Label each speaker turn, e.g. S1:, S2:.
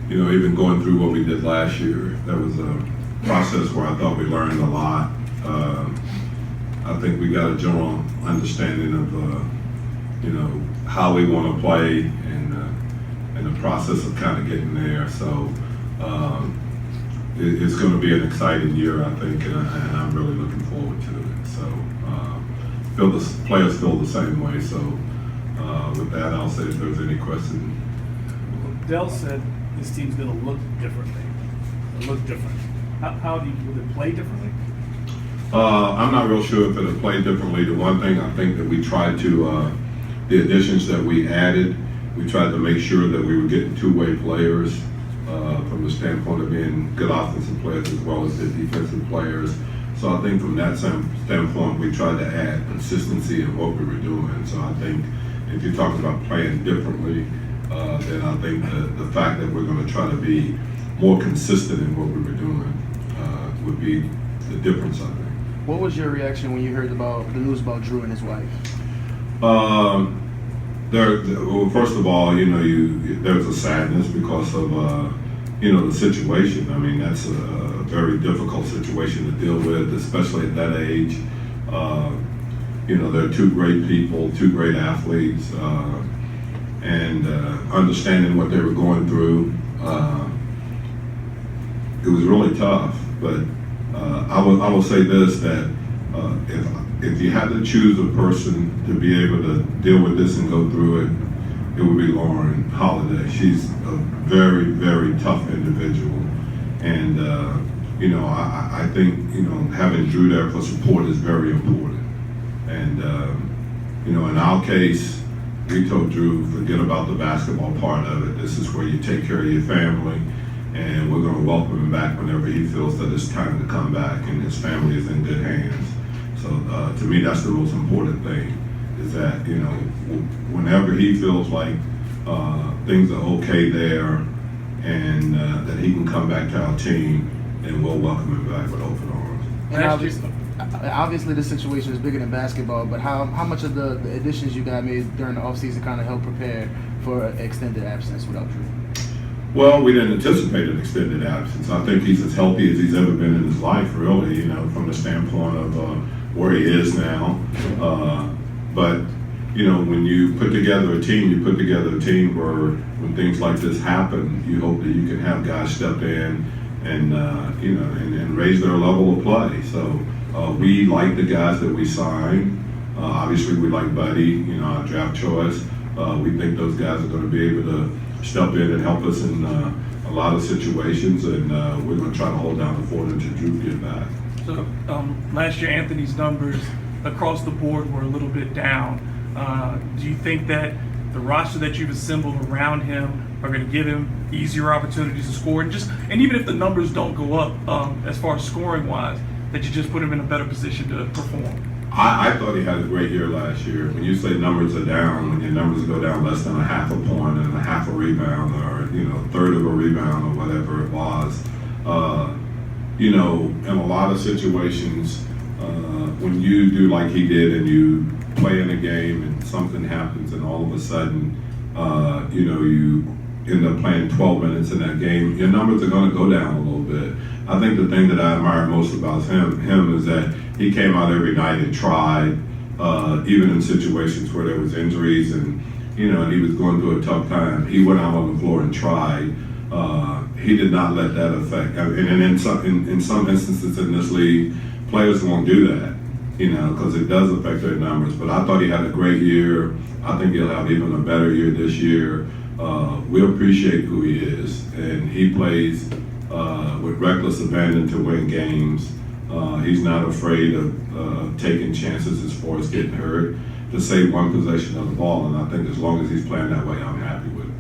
S1: even going through what we did last year, that was a process where I thought we learned a lot. I think we got a general understanding of, how we want to play and the process of kind of getting there. So it's going to be an exciting year, I think, and I'm really looking forward to it. So the players feel the same way. So with that, I'll say if there's any question.
S2: Dell said this team's going to look differently. It'll look different. Will it play differently?
S1: I'm not real sure if it'll play differently. The one thing I think that we tried to, the additions that we added, we tried to make sure that we were getting two-way players from the standpoint of being good offensive players as well as good defensive players. So I think from that standpoint, we tried to add consistency in what we were doing. So I think if you're talking about playing differently, then I think the fact that we're going to try to be more consistent in what we were doing would be the difference, I think.
S3: What was your reaction when you heard about the news about Jrue and his wife?
S1: Well, first of all, there's a sadness because of the situation. I mean, that's a very difficult situation to deal with, especially at that age. They're two great people, two great athletes, and understanding what they were going through, it was really tough. But I will say this, that if you had to choose a person to be able to deal with this and go through it, it would be Lauren Holiday. She's a very, very tough individual. And, I think, having Jrue there for support is very important. And, in our case, we told Jrue, forget about the basketball part of it. This is where you take care of your family. And we're going to welcome him back whenever he feels that it's time to come back and his family is in good hands. So to me, that's the most important thing, is that, whenever he feels like things are okay there and that he can come back to our team, and we'll welcome him back with open arms.
S3: And obviously the situation is bigger than basketball, but how much of the additions you guys made during the offseason kind of helped prepare for an extended absence without Jrue?
S1: Well, we didn't anticipate an extended absence. I think he's as healthy as he's ever been in his life, really, from the standpoint of where he is now. But, when you put together a team, where when things like this happen, you hope that you can have guys step in and raise their level of play. So we like the guys that we signed. Obviously, we like Buddy, our draft choice. We think those guys are going to be able to step in and help us in a lot of situations, and we're going to try to hold down the fort until Jrue get back.
S2: So last year, Anthony's numbers across the board were a little bit down. Do you think that the roster that you've assembled around him are going to give him easier opportunities to score, and even if the numbers don't go up as far as scoring wise, that you just put him in a better position to perform?
S1: I thought he had a great year last year. When you say numbers are down, when your numbers go down less than a half a point and a half a rebound, or a third of a rebound, or whatever it was, in a lot of situations, when you do like he did and you play in a game and something happens and all of a sudden, you end up playing 12 minutes in that game, your numbers are going to go down a little bit. I think the thing that I admire most about him is that he came out every night and tried, even in situations where there was injuries and he was going through a tough time. He went out on the floor and tried. He did not let that affect. And in some instances in this league, players won't do that, because it does affect their numbers. But I thought he had a great year. I think he'll have even a better year this year. We appreciate who he is, and he plays with reckless abandon to win games. He's not afraid of taking chances as far as getting hurt to save one possession of the ball, and I think as long as he's playing that way, I'm happy with it.